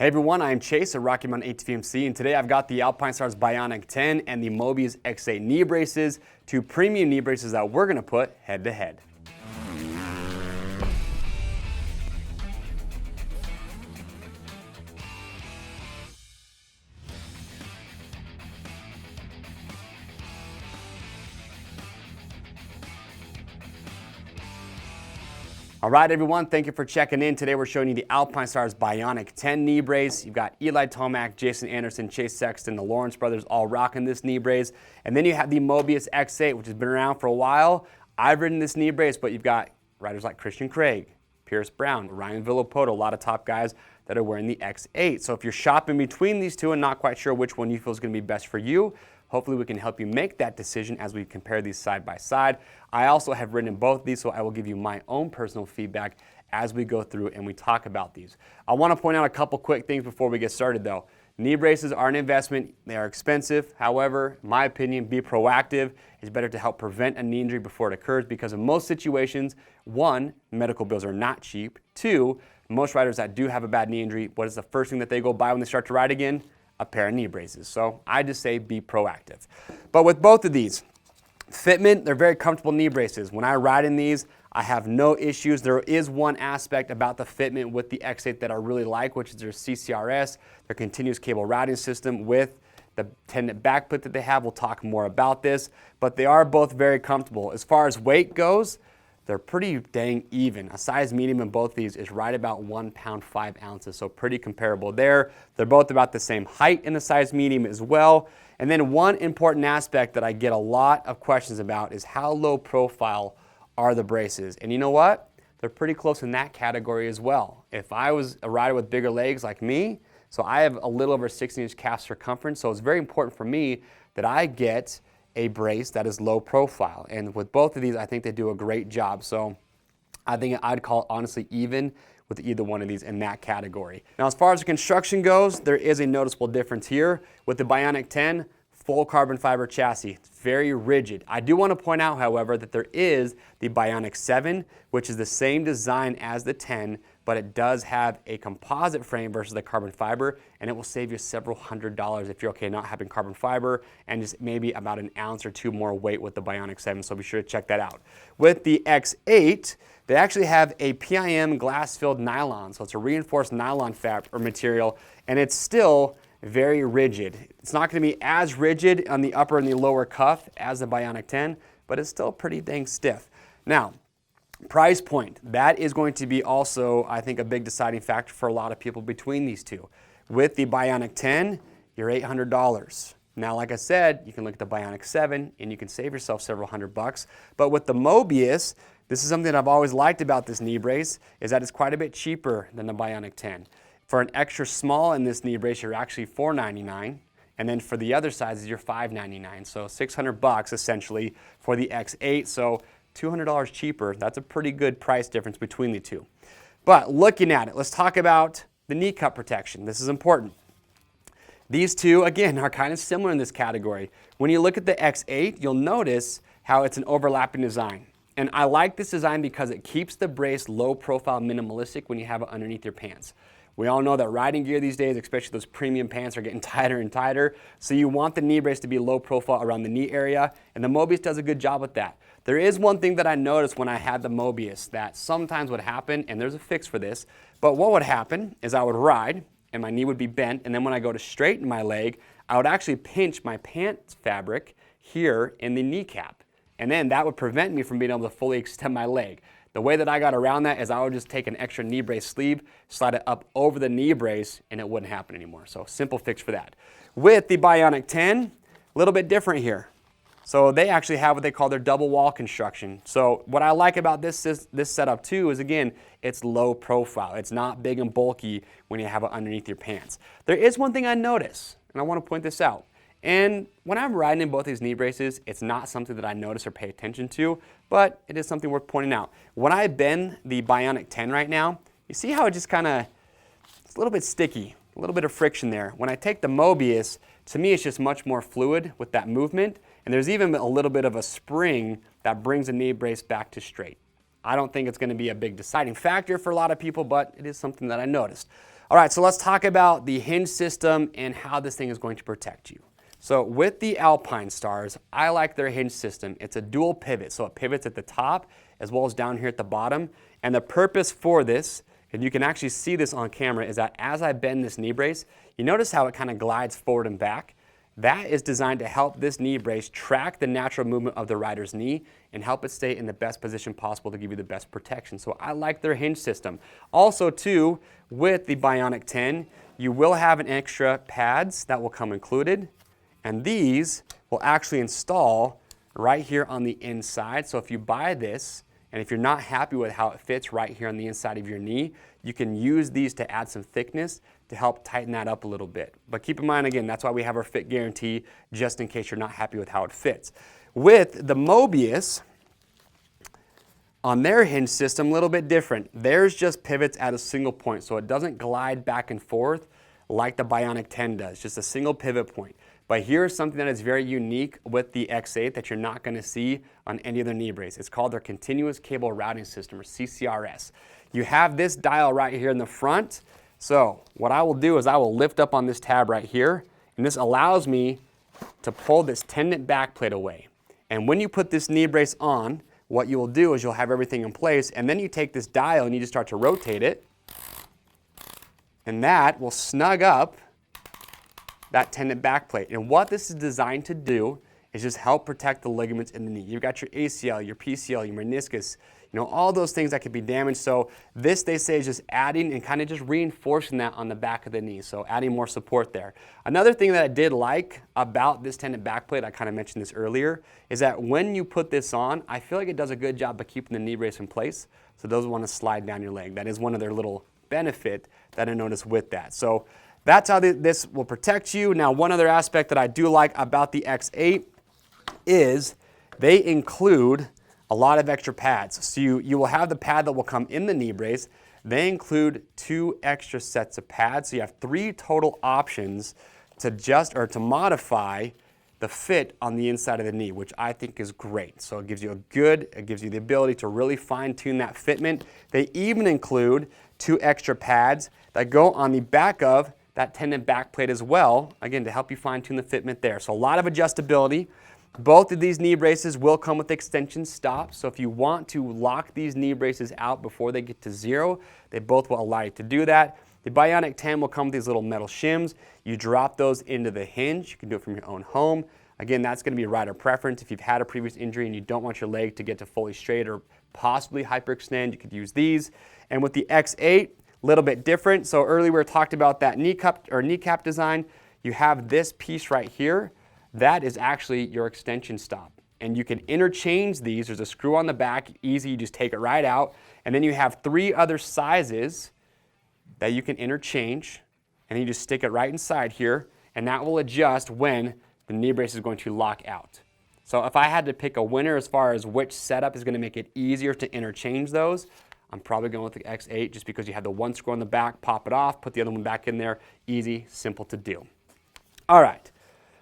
Hey everyone, I'm Chase at Rocky Mountain ATVMC, and today I've got the Alpinestars Bionic 10 and the Mobius X8 knee braces, two premium knee braces that we're going to put head to head. All right, everyone, thank you for checking in. Today we're showing you the Alpinestars Bionic 10 knee brace. You've got Eli Tomac, Jason Anderson, Chase Sexton, the Lawrence brothers all rocking this knee brace. And then you have the Mobius X8, which has been around for a while. I've ridden this knee brace, but you've got riders like Christian Craig, Pierce Brown, Ryan Villapoto, a lot of top guys that are wearing the X8. So if you're shopping between these two and not quite sure which one you feel is going to be best for you, hopefully we can help you make that decision as we compare these side by side. I also have ridden both of these, so I will give you my own personal feedback as we go through and we talk about these. I want to point out a couple quick things before we get started though. Knee braces are an investment. They are expensive. However, in my opinion, be proactive. It's better to help prevent a knee injury before it occurs because in most situations, one, medical bills are not cheap. Two, most riders that do have a bad knee injury, what is the first thing that they go buy when they start to ride again? A pair of knee braces. So I just say be proactive. But with both of these, Fitment, they're very comfortable knee braces. When I ride in these, I have no issues. There is one aspect about the Fitment with the X8 that I really like, which is their CCRS, their continuous cable routing system with the tendon backplate that they have. We'll talk more about this, but they are both very comfortable. As far as weight goes, they're pretty dang even. A size medium in both these is right about 1 pound 5 ounces, so pretty comparable there. They're both about the same height in the size medium as well. And then one important aspect that I get a lot of questions about is how low profile are the braces? And you know what? They're pretty close in that category as well. If I was a rider with bigger legs like me, so I have a little over 16-inch calf circumference, so it's very important for me that I get a brace that is low profile. And with both of these, I think they do a great job. So I think I'd call it honestly even with either one of these in that category. Now, as far as the construction goes, there is a noticeable difference here. With the Bionic 10, full carbon fiber chassis. It's very rigid. I do want to point out, however, that there is the Bionic 7, which is the same design as the 10, but it does have a composite frame versus the carbon fiber, and it will save you several $100s if you're okay not having carbon fiber and just maybe about an ounce or two more weight with the Bionic 7, so be sure to check that out. With the X8, they actually have a PIM glass-filled nylon, so it's a reinforced nylon fabric or material, and it's still very rigid. It's not going to be as rigid on the upper and the lower cuff as the Bionic 10, but it's still pretty dang stiff. Now, price point, that is going to be also, I think, a big deciding factor for a lot of people between these two. With the Bionic 10, you're $800. Now, like I said, you can look at the Bionic 7 and you can save yourself several $100. But with the Mobius, this is something that I've always liked about this knee brace, is that it's quite a bit cheaper than the Bionic 10. For an extra small in this knee brace, you're actually $499, and then for the other sizes, you're $599. So $600 essentially for the X8, so $200 cheaper. That's a pretty good price difference between the two. But looking at it, let's talk about the knee cup protection. This is important. These two, again, are kind of similar in this category. When you look at the X8, you'll notice how it's an overlapping design. And I like this design because it keeps the brace low profile minimalistic when you have it underneath your pants. We all know that riding gear these days, especially those premium pants, are getting tighter and tighter. So you want the knee brace to be low profile around the knee area, and the Mobius does a good job with that. There is one thing that I noticed when I had the Mobius that sometimes would happen, and there's a fix for this, but what would happen is I would ride, and my knee would be bent, and then when I go to straighten my leg, I would actually pinch my pants fabric here in the kneecap. And then that would prevent me from being able to fully extend my leg. The way that I got around that is I would just take an extra knee brace sleeve, slide it up over the knee brace, and it wouldn't happen anymore. So simple fix for that. With the Bionic 10, a little bit different here. So they actually have what they call their double wall construction. So what I like about this setup too is, again, it's low profile. It's not big and bulky when you have it underneath your pants. There is one thing I notice, and I want to point this out. And when I'm riding in both these knee braces, it's not something that I notice or pay attention to, but it is something worth pointing out. When I bend the Bionic 10 right now, you see how it just kind of, it's a little bit sticky, a little bit of friction there. When I take the Mobius, to me it's just much more fluid with that movement, and there's even a little bit of a spring that brings the knee brace back to straight. I don't think it's going to be a big deciding factor for a lot of people, but it is something that I noticed. All right, so let's talk about the hinge system and how this thing is going to protect you. So with the Alpinestars, I like their hinge system. It's a dual pivot, so it pivots at the top as well as down here at the bottom. And the purpose for this, and you can actually see this on camera, is that as I bend this knee brace, you notice how it kind of glides forward and back. That is designed to help this knee brace track the natural movement of the rider's knee and help it stay in the best position possible to give you the best protection. So I like their hinge system. Also too, with the Bionic 10, you will have an extra pads that will come included, and these will actually install right here on the inside. So if you buy this, and if you're not happy with how it fits right here on the inside of your knee, you can use these to add some thickness to help tighten that up a little bit. But keep in mind, again, that's why we have our fit guarantee, just in case you're not happy with how it fits. With the Mobius, on their hinge system, a little bit different. Theirs just pivots at a single point, so it doesn't glide back and forth like the Bionic 10 does, just a single pivot point. But here's something that is very unique with the X8 that you're not going to see on any other knee brace. It's called their Continuous Cable Routing System, or CCRS. You have this dial right here in the front. So what I will do is I will lift up on this tab right here, and this allows me to pull this tendon back plate away. And when you put this knee brace on, what you will do is you'll have everything in place, and then you take this dial and you just start to rotate it, and that will snug up that tendon back plate. And what this is designed to do is just help protect the ligaments in the knee. You've got your ACL, your PCL, your meniscus, all those things that could be damaged. So this, they say, is just adding and kind of just reinforcing that on the back of the knee, so adding more support there. Another thing that I did like about this tendon back plate, I kind of mentioned this earlier, is that when you put this on, I feel like it does a good job of keeping the knee brace in place, so it doesn't want to slide down your leg. That is one of their little benefit that I noticed with that. So that's how this will protect you. Now, one other aspect that I do like about the X8 is they include a lot of extra pads. So you will have the pad that will come in the knee brace. They include 2 extra sets of pads. So you have 3 total options to adjust or to modify the fit on the inside of the knee, which I think is great. So it gives you the ability to really fine tune that fitment. They even include 2 extra pads that go on the back of that tendon back plate as well, again, to help you fine tune the fitment there. So a lot of adjustability. Both of these knee braces will come with extension stops, so if you want to lock these knee braces out before they get to 0, they both will allow you to do that. The Bionic 10 will come with these little metal shims. You drop those into the hinge. You can do it from your own home. Again, that's going to be rider preference. If you've had a previous injury and you don't want your leg to get to fully straight or possibly hyperextend, you could use these. And with the X8, a little bit different. So earlier we talked about that kneecap design. You have this piece right here. That is actually your extension stop. And you can interchange these. There's a screw on the back, easy, you just take it right out. And then you have 3 other sizes that you can interchange. And then you just stick it right inside here, and that will adjust when the knee brace is going to lock out. So if I had to pick a winner as far as which setup is going to make it easier to interchange those, I'm probably going with the X8 just because you have the 1 screw on the back, pop it off, put the other one back in there. Easy, simple to do. All right.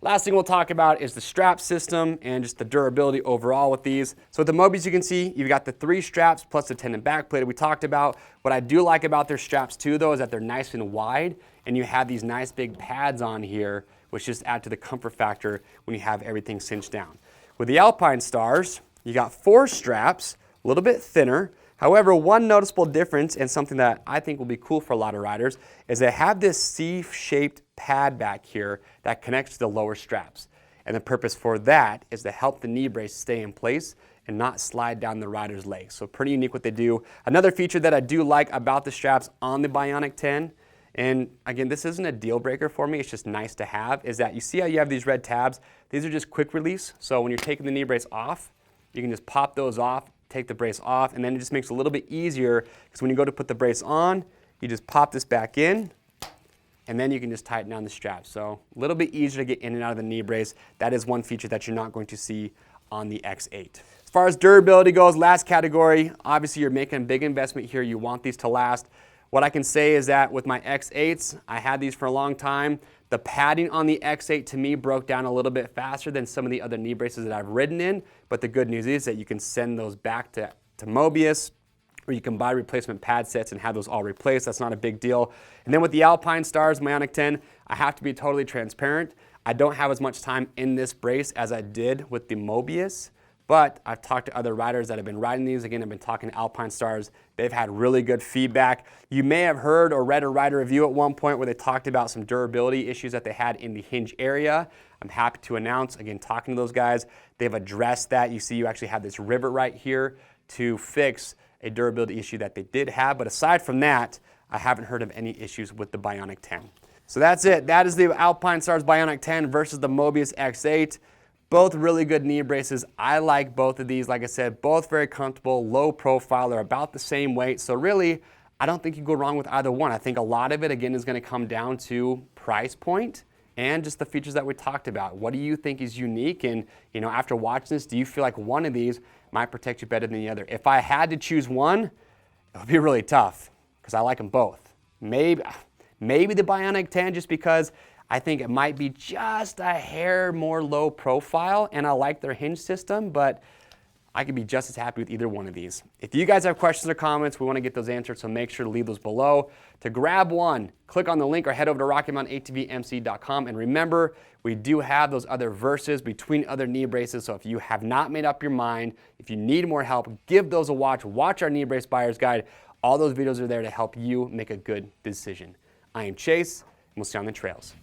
Last thing we'll talk about is the strap system and just the durability overall with these. So with the Mobius, you can see you've got the 3 straps plus the tendon back plate we talked about. What I do like about their straps too, though, is that they're nice and wide, and you have these nice big pads on here, which just add to the comfort factor when you have everything cinched down. With the Alpinestars, you got 4 straps, a little bit thinner. However, one noticeable difference, and something that I think will be cool for a lot of riders, is they have this C-shaped pad back here that connects to the lower straps. And the purpose for that is to help the knee brace stay in place and not slide down the rider's leg. So pretty unique what they do. Another feature that I do like about the straps on the Bionic 10, and again, this isn't a deal breaker for me, it's just nice to have, is that you see how you have these red tabs? These are just quick release. So when you're taking the knee brace off, you can just pop those off, take the brace off, and then it just makes it a little bit easier because when you go to put the brace on, you just pop this back in, and then you can just tighten down the strap. So a little bit easier to get in and out of the knee brace. That is one feature that you're not going to see on the X8. As far as durability goes, last category, obviously you're making a big investment here. You want these to last. What I can say is that with my X8s, I had these for a long time. The padding on the X8 to me broke down a little bit faster than some of the other knee braces that I've ridden in, but the good news is that you can send those back to Mobius, or you can buy replacement pad sets and have those all replaced. That's not a big deal. And then with the Alpinestars Bionic 10, I have to be totally transparent. I don't have as much time in this brace as I did with the Mobius, but I've talked to other riders that have been riding these. Again, I've been talking to Alpinestars. They've had really good feedback. You may have heard or read a rider review at one point where they talked about some durability issues that they had in the hinge area. I'm happy to announce, again, talking to those guys, they've addressed that. You see, you actually have this rivet right here to fix a durability issue that they did have. But aside from that, I haven't heard of any issues with the Bionic 10. So that's it. That is the Alpinestars Bionic 10 versus the Mobius X8. Both really good knee braces. I like both of these. Like I said, both very comfortable, low profile. They're about the same weight. So really, I don't think you go wrong with either one. I think a lot of it, again, is going to come down to price point and just the features that we talked about. What do you think is unique? And, you know, after watching this, do you feel like one of these might protect you better than the other? If I had to choose one, it would be really tough because I like them both. Maybe the Bionic 10 just because I think it might be just a hair more low profile, and I like their hinge system, but I could be just as happy with either one of these. If you guys have questions or comments, we want to get those answered, so make sure to leave those below. To grab one, click on the link or head over to RockyMountain-ATVMC.com, and remember, we do have those other verses between other knee braces, so if you have not made up your mind, if you need more help, give those a watch. Watch our knee brace buyer's guide. All those videos are there to help you make a good decision. I am Chase, and we'll see you on the trails.